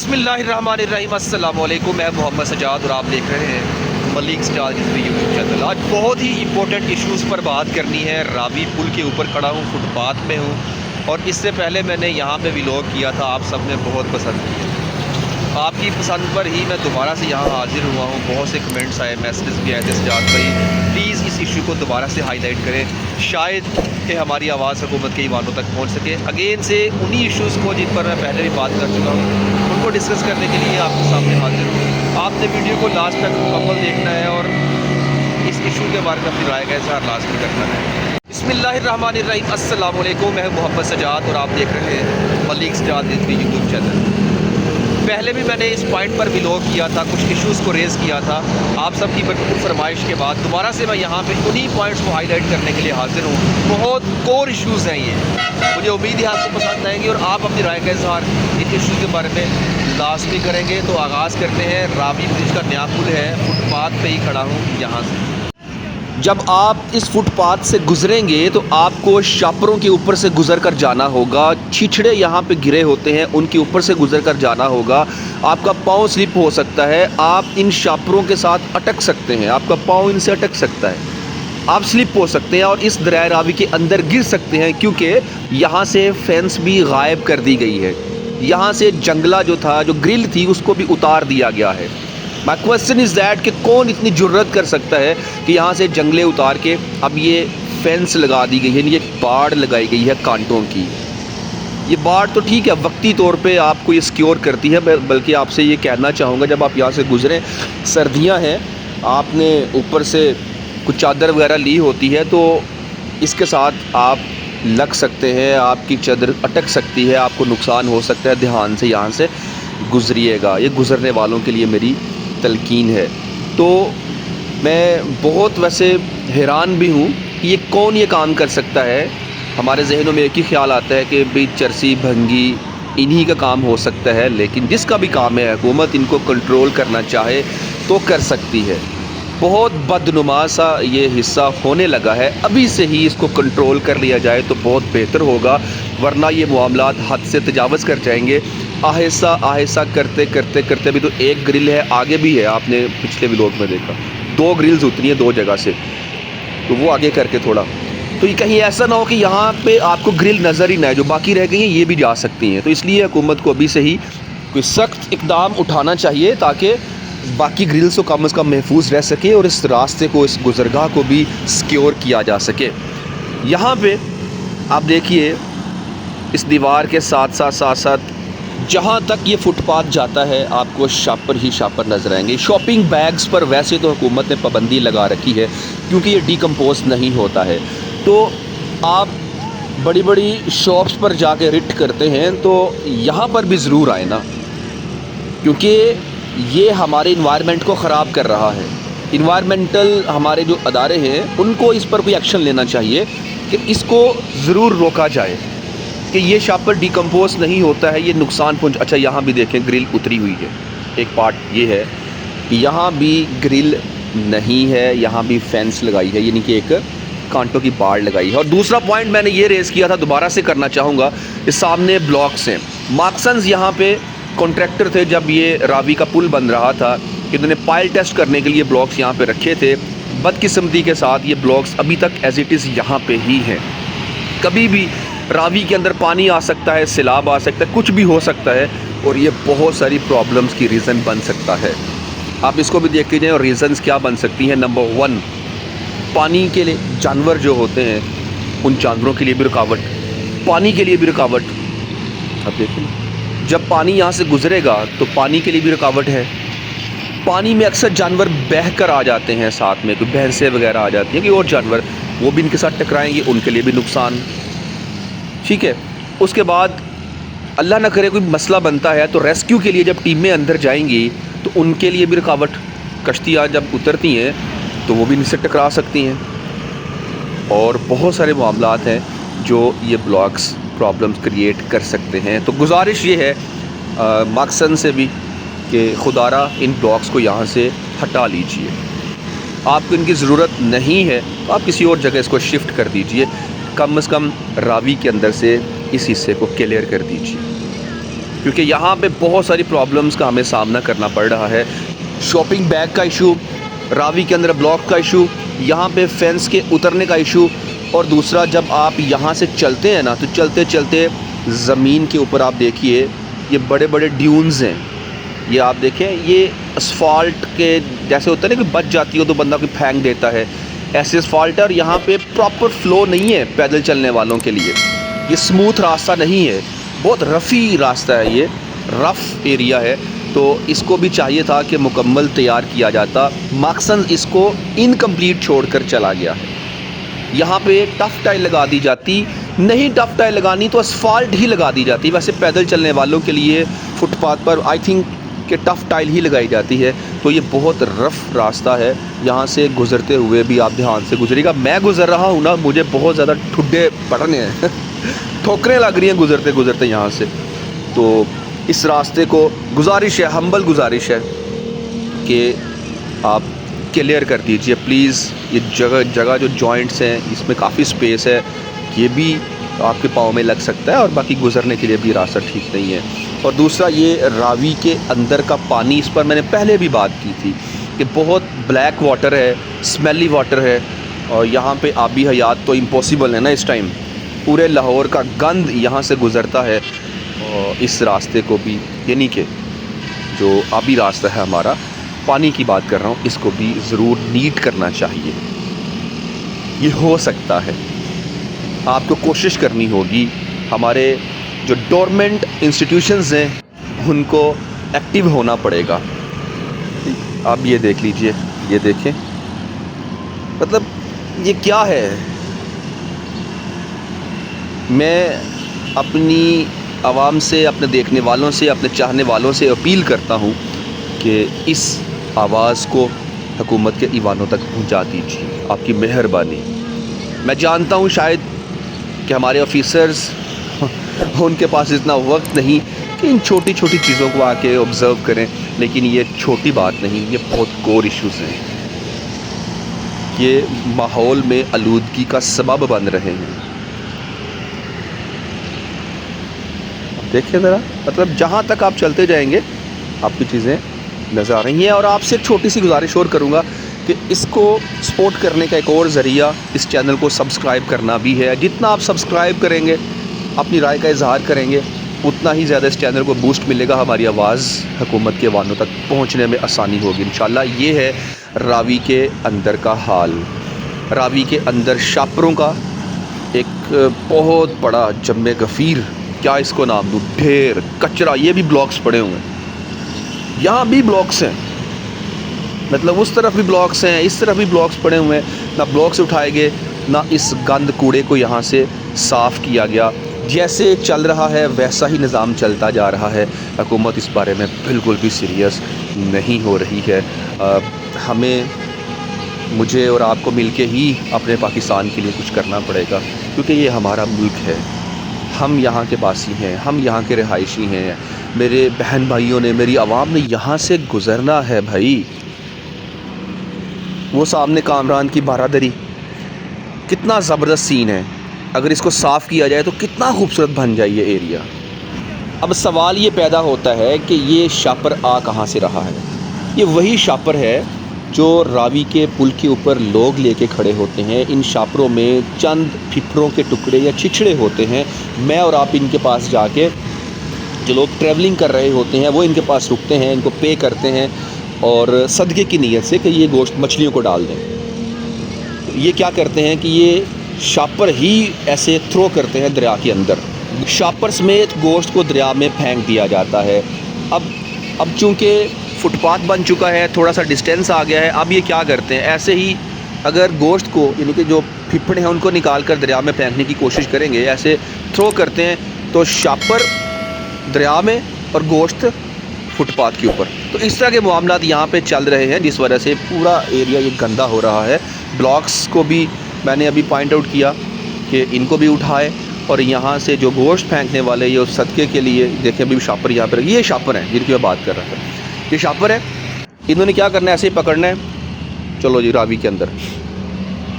बिस्मिल्लाहिर्रहमानिर्रहीम अस्सलाम वालेकुम। मैं मोहम्मद सजाद और आप देख रहे हैं मलिक स्टार यूट्यूब चैनल। आज बहुत ही इंपॉर्टेंट इश्यूज़ पर बात करनी है। रावी पुल के ऊपर खड़ा हूँ, फुटपाथ में हूँ और इससे पहले मैंने यहाँ पे व्लॉग किया था, आप सब ने बहुत पसंद किया। आपकी पसंद पर ही मैं दोबारा से यहाँ हाजिर हुआ हूँ। बहुत से कमेंट्स आए, मैसेज भी आए थे सजाद भाई प्लीज़ इस इशू को दोबारा से हाईलाइट करें, शायद कि हमारी आवाज़ हुकूमत के ईवानों तक पहुँच सके। अगेन से उन्हीं इशूज़ को जिन पर मैं पहले भी बात कर चुका हूँ उनको डिस्कस करने के लिए आपके सामने हाजिर हूँ। आपने वीडियो को लास्ट तक मुकम्मल देखना है और इस इशू के बारे में अपनी राय का इज़हार लाजमी करना है। बिस्मिल्लाहिर्रहमानिर्रहीम अस्सलाम वालेकुम। मैं मोहम्मद सजाद और आप देख रहे हैं मलिक स्टार यूट्यूब चैनल। पहले भी मैंने इस पॉइंट पर व्लॉग किया था, कुछ इश्यूज़ को रेज़ किया था। आप सबकी भरपूर फरमाइश के बाद दोबारा से मैं यहाँ पे उन्हीं पॉइंट्स को हाईलाइट करने के लिए हाजिर हूँ। बहुत कोर इश्यूज़ हैं ये, मुझे उम्मीद है आपको पसंद आएंगे और आप अपनी राय का इज़हार इन इशू के बारे में लाजमी करेंगे। तो आगाज़ करते हैं। रावी ब्रिज का नया पुल है, फुटपाथ पर ही खड़ा हूँ यहाँ से। जब आप इस फुटपाथ से गुज़रेंगे तो आपको शापरों के ऊपर से गुज़र कर जाना होगा। छिछड़े यहाँ पे गिरे होते हैं, उनके ऊपर से गुज़र कर जाना होगा। आपका पाँव स्लिप हो सकता है, आप इन शापरों के साथ अटक सकते हैं, आपका पाँव इनसे अटक सकता है, आप स्लिप हो सकते हैं और इस दरिया रावी के अंदर गिर सकते हैं, क्योंकि यहाँ से फेंस भी गायब कर दी गई है। यहाँ से जंगला जो था, जो ग्रिल थी, उसको भी उतार दिया गया है। माई क्वेश्चन इज़ दैट कि कौन इतनी जुर्रत कर सकता है कि यहाँ से जंगले उतार के अब ये फेंस लगा दी गई है, ये बाड़ लगाई गई है कांटों की। ये बाड़ तो ठीक है, वक्ती तौर पे आपको ये सिक्योर करती है, बल्कि आपसे ये कहना चाहूँगा जब आप यहाँ से गुज़रें, सर्दियाँ हैं, आपने ऊपर से कुछ चादर वगैरह ली होती है तो इसके साथ आप लग सकते हैं, आपकी चादर अटक सकती है, आपको नुकसान हो सकता है। ध्यान से यहाँ से गुज़रिएगा, ये गुज़रने वालों के लिए मेरी तलकीन है। तो मैं बहुत वैसे हैरान भी हूँ कि ये कौन ये काम कर सकता है। हमारे जहनों में एक ही ख्याल आता है कि भाई चरसी भंगी इन्हीं का काम हो सकता है, लेकिन जिसका भी काम है हुकूमत इनको कंट्रोल करना चाहे तो कर सकती है। बहुत बदनुमा सा ये हिस्सा होने लगा है, अभी से ही इसको कंट्रोल कर लिया जाए तो बहुत बेहतर होगा, वरना ये मामलात हद से तजावज़ कर जाएंगे। आहिस्ता आहिस्ता करते करते करते अभी तो एक ग्रिल है, आगे भी है, आपने पिछले व्लॉग में देखा 2 ग्रिल्स उतरी हैं 2 जगह से, तो वो आगे करके थोड़ा, तो ये कहीं ऐसा ना हो कि यहाँ पे आपको ग्रिल नज़र ही ना आए, जो बाकी रह गई हैं ये भी जा सकती हैं। तो इसलिए हुकूमत को अभी से ही कोई सख्त इक़दाम उठाना चाहिए ताकि बाकी ग्रिल्स को कम से कम महफूज रह सके और इस रास्ते को, इस गुज़रगाह को भी सिक्योर किया जा सके। यहाँ पे आप देखिए इस दीवार के साथ साथ जहाँ तक ये फुटपाथ जाता है आपको शापर ही शापर नज़र आएंगे। शॉपिंग बैग्स पर वैसे तो हुकूमत ने पाबंदी लगा रखी है क्योंकि ये डिकम्पोज नहीं होता है, तो आप बड़ी बड़ी शॉप्स पर जाके रिट करते हैं तो यहाँ पर भी ज़रूर आए ना, क्योंकि ये हमारे इन्वायरमेंट को ख़राब कर रहा है। इन्वायरमेंटल हमारे जो अदारे हैं उनको इस पर कोई एक्शन लेना चाहिए कि इसको ज़रूर रोका जाए कि ये शापर डिकम्पोज नहीं होता है, ये नुकसान पहुँच। अच्छा यहाँ भी देखें ग्रिल उतरी हुई है, एक पार्ट ये है कि यहाँ भी ग्रिल नहीं है, यहाँ भी फेंस लगाई है, यानी कि एक कांटों की बाड़ लगाई है। और दूसरा पॉइंट मैंने ये रेज़ किया था, दोबारा से करना चाहूँगा, इस सामने ब्लॉक्स हैं। मार्क्सन्स यहाँ पे कॉन्ट्रैक्टर थे जब ये रावी का पुल बन रहा था, कि उन्होंने पायल टेस्ट करने के लिए ब्लॉक्स यहाँ पे रखे थे। बदकिस्मती के साथ ये ब्लॉक्स अभी तक एज इट इज़ यहाँ पे ही हैं। कभी भी रावी के अंदर पानी आ सकता है, सैलाब आ सकता है, कुछ भी हो सकता है और ये बहुत सारी प्रॉब्लम्स की रीज़न बन सकता है। आप इसको भी देख लीजिए और रीज़न्स क्या बन सकती हैं। नंबर 1, पानी के लिए जानवर जो होते हैं उन जानवरों के लिए भी रुकावट, पानी के लिए भी रुकावट। अब देखिए जब पानी यहाँ से गुज़रेगा तो पानी के लिए भी रुकावट है। पानी में अक्सर जानवर बह कर आ जाते हैं, साथ में कोई भैंसें वगैरह आ जाती हैं कि और जानवर, वो भी इनके साथ टकराएंगे, उनके लिए भी नुकसान। ठीक है, उसके बाद अल्लाह ना करे कोई मसला बनता है तो रेस्क्यू के लिए जब टीमें अंदर जाएंगी तो उनके लिए भी रुकावट। कश्तियाँ जब उतरती हैं तो वो भी इनसे टकरा सकती हैं और बहुत सारे मामलात हैं जो ये ब्लॉक्स प्रॉब्लम्स क्रिएट कर सकते हैं। तो गुजारिश ये है मकसद से भी कि खुदारा इन ब्लॉक्स को यहाँ से हटा लीजिए। आपको इनकी ज़रूरत नहीं है तो आप किसी और जगह इसको शिफ्ट कर दीजिए, कम से कम रावी के अंदर से इस हिस्से को क्लियर कर दीजिए। क्योंकि यहाँ पे बहुत सारी प्रॉब्लम्स का हमें सामना करना पड़ रहा है। शॉपिंग बैग का इशू, रावी के अंदर ब्लॉक का इशू, यहाँ पे फेंस के उतरने का इशू, और दूसरा जब आप यहाँ से चलते हैं ना तो चलते चलते ज़मीन के ऊपर आप देखिए ये बड़े बड़े ड्यून्स हैं। ये आप देखें, ये असफाल्ट के जैसे होता है ना कि बच जाती हो तो बंदा कोई फेंक देता है, ऐसे असफाल्ट है। और यहाँ पे प्रॉपर फ्लो नहीं है पैदल चलने वालों के लिए, ये स्मूथ रास्ता नहीं है, बहुत रफ़ी रास्ता है, ये रफ़ एरिया है। तो इसको भी चाहिए था कि मुकम्मल तैयार किया जाता। मकसद इसको इनकम्प्लीट छोड़कर चला गया है। यहाँ पे टफ़ टाइल लगा दी जाती, नहीं टफ़ टाइल लगानी तो असफाल्ट ही लगा दी जाती। वैसे पैदल चलने वालों के लिए फुटपाथ पर आई थिंक कि टफ़ टाइल ही लगाई जाती है। तो ये बहुत रफ़ रास्ता है, यहाँ से गुज़रते हुए भी आप ध्यान से गुजरिएगा। मैं गुज़र रहा हूँ ना, मुझे बहुत ज़्यादा ठुड्डे पड़ रहे हैं ठोकरें लग रही हैं गुज़रते गुज़रते यहाँ से। तो इस रास्ते को गुजारिश है, हम्बल गुजारिश है कि आप क्लियर कर दीजिए प्लीज़। ये जगह जो जॉइंट्स हैं इसमें काफ़ी स्पेस है, ये भी आपके पाँव में लग सकता है, और बाकी गुज़रने के लिए भी रास्ता ठीक नहीं है। और दूसरा ये रावी के अंदर का पानी, इस पर मैंने पहले भी बात की थी कि बहुत ब्लैक वाटर है, स्मेली वाटर है, और यहाँ पे आबी हयात तो इम्पॉसिबल है ना इस टाइम। पूरे लाहौर का गंद यहाँ से गुज़रता है, और इस रास्ते को भी, यानी कि जो आबी रास्ता है हमारा, पानी की बात कर रहा हूँ, इसको भी ज़रूर नीट करना चाहिए। ये हो सकता है, आपको कोशिश करनी होगी। हमारे जो डोरमेंट इंस्टीट्यूशंस हैं उनको एक्टिव होना पड़ेगा। आप ये देख लीजिए, ये देखें, मतलब ये क्या है। मैं अपनी आवाम से, अपने देखने वालों से, अपने चाहने वालों से अपील करता हूँ कि इस आवाज़ को हुकूमत के ईवानों तक पहुँचा दीजिए, आपकी मेहरबानी। मैं जानता हूँ शायद कि हमारे ऑफिसर्स उनके पास इतना वक्त नहीं कि इन छोटी छोटी चीज़ों को आके ऑब्ज़र्व करें, लेकिन ये छोटी बात नहीं, ये बहुत कोर इश्यूज़ हैं। ये माहौल में आलूदगी का सबब बन रहे हैं। देखिए ज़रा, मतलब जहाँ तक आप चलते जाएंगे आपकी चीज़ें नज़र आ रही हैं। और आपसे एक छोटी सी गुजारिश और करूँगा कि इसको सपोर्ट करने का एक और ज़रिया इस चैनल को सब्सक्राइब करना भी है। जितना आप सब्सक्राइब करेंगे, अपनी राय का इजहार करेंगे, उतना ही ज़्यादा इस चैनल को बूस्ट मिलेगा, हमारी आवाज़ हुकूमत के वानों तक पहुँचने में आसानी होगी इंशाल्लाह। ये है रावी के अंदर का हाल। रावी के अंदर शापरों का एक बहुत बड़ा जम्मे गफ़ीर, क्या इसको नाम दूँ, ढेर कचरा, ये भी ब्लॉक्स पड़े हुए हैं। यहाँ भी ब्लॉक्स हैं, मतलब उस तरफ भी ब्लॉक्स हैं, इस तरफ भी ब्लॉक्स पड़े हुए हैं। ना ब्लॉक्स उठाए गए, ना इस गंद कूड़े को यहाँ से साफ़ किया गया। जैसे चल रहा है वैसा ही निज़ाम चलता जा रहा है। हुकूमत इस बारे में बिल्कुल भी सीरियस नहीं हो रही है। हमें, मुझे और आपको मिलके ही अपने पाकिस्तान के लिए कुछ करना पड़ेगा, क्योंकि ये हमारा मुल्क है, हम यहाँ के बासी हैं, हम यहाँ के रिहायशी हैं। मेरे बहन भाइयों ने, मेरी आवाम ने यहाँ से गुज़रना है भाई। वो सामने कामरान की बारादरी, कितना ज़बरदस्त सीन है। अगर इसको साफ़ किया जाए तो कितना खूबसूरत बन जाए ये एरिया। अब सवाल ये पैदा होता है कि ये शापर आ कहाँ से रहा है। ये वही शापर है जो रावी के पुल के ऊपर लोग लेके खड़े होते हैं। इन शापरों में चंद फिफड़ों के टुकड़े या छिछड़े होते हैं। मैं और आप इनके पास जाके, जो लोग ट्रैवलिंग कर रहे होते हैं वो इनके पास रुकते हैं, इनको पे करते हैं, और सदक़े की नीयत से कि ये गोश्त मछलियों को डाल दें। तो ये क्या करते हैं कि ये शापर ही ऐसे थ्रो करते हैं दरिया के अंदर। शापर समेत गोश्त को दरिया में फेंक दिया जाता है। अब चूँकि फुटपाथ बन चुका है, थोड़ा सा डिस्टेंस आ गया है, अब ये क्या करते हैं, ऐसे ही अगर गोश्त को, यानी कि जो फिफड़े हैं उनको निकाल कर दरिया में फेंकने की कोशिश करेंगे, ऐसे थ्रो करते हैं, तो शापर दरिया में और गोश्त फुटपाथ के ऊपर। तो इस तरह के मामलात यहाँ पे चल रहे हैं, जिस वजह से पूरा एरिया ये गंदा हो रहा है। ब्लॉक्स को भी मैंने अभी पॉइंट आउट किया कि इनको भी उठाए, और यहाँ से जो गोश्त फेंकने वाले, ये उस सदक़े के लिए, देखें अभी शापर यहाँ पर, ये शापर हैं जिनकी मैं बात कर रहा था, ये शापर है। इन्होंने क्या करना है, ऐसे ही पकड़ना है, चलो जी रावी के अंदर।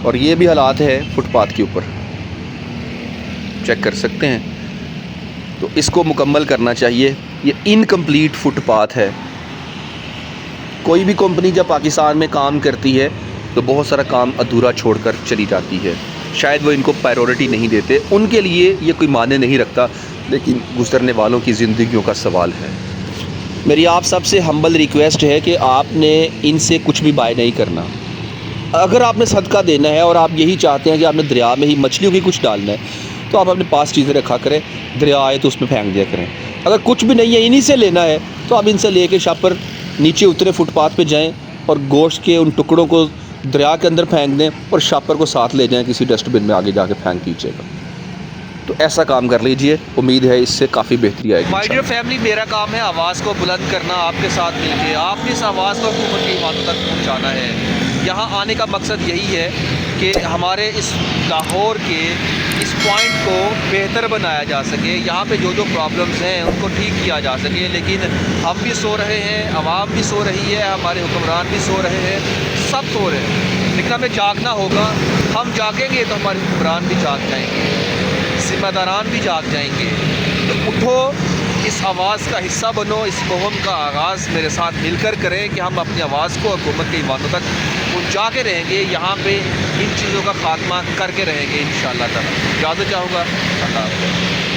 और ये भी हालात है फुटपाथ के ऊपर, चेक कर सकते हैं। तो इसको मुकम्मल करना चाहिए। ये इनकम्प्लीट फुटपाथ है। कोई भी कंपनी जब पाकिस्तान में काम करती है तो बहुत सारा काम अधूरा छोड़कर चली जाती है। शायद वो इनको प्रायोरिटी नहीं देते, उनके लिए ये कोई मायने नहीं रखता, लेकिन गुजरने वालों की ज़िंदगियों का सवाल है। मेरी आप सबसे हम्बल रिक्वेस्ट है कि आपने इनसे कुछ भी बाय नहीं करना। अगर आपने सदका देना है और आप यही चाहते हैं कि आपने दरिया में ही मछलियों की कुछ डालना है, तो आप अपने पास चीज़ें रखा करें, दरिया आए तो उसमें फेंक दिया करें। अगर कुछ भी नहीं है, इन्हीं से लेना है, तो आप इनसे लेके शापर नीचे उतरे, फुटपाथ पे जाएं और गोश्त के उन टुकड़ों को दरिया के अंदर फेंक दें और शापर को साथ ले जाएं, किसी डस्टबिन में आगे जाके फेंक दीजिएगा। तो ऐसा काम कर लीजिए, उम्मीद है इससे काफ़ी बेहतरी आएगी। माय डियर फैमिली, मेरा काम है आवाज़ को बुलंद करना आपके साथ मिलके। आपने इस आवाज़ को हुकूमत की बातों तक पहुँचाना है। यहाँ आने का मकसद यही है कि हमारे इस लाहौर के इस पॉइंट को बेहतर बनाया जा सके, यहाँ पे जो जो प्रॉब्लम्स हैं उनको ठीक किया जा सके। लेकिन हम भी सो रहे हैं, आवाम भी सो रही है, हमारे हुक्मरान भी सो रहे हैं, सब सो रहे हैं, लेकिन हमें जागना होगा। हम जागेंगे तो हमारे हुक्मरान भी जाग जाएंगे, ज़िम्मेदारान भी जाग जाएंगे। तो उठो, इस आवाज़ का हिस्सा बनो, इस मुहिम का आगाज़ मेरे साथ मिलकर करें कि हम अपनी आवाज़ को हुकूमत के ईमानों तक पहुँचा के रहेंगे। यहाँ पे इन चीज़ों का खात्मा करके रहेंगे इंशाअल्लाह ताला। इजाज़त चाहूँगा। अल्लाह हाफ़िज़।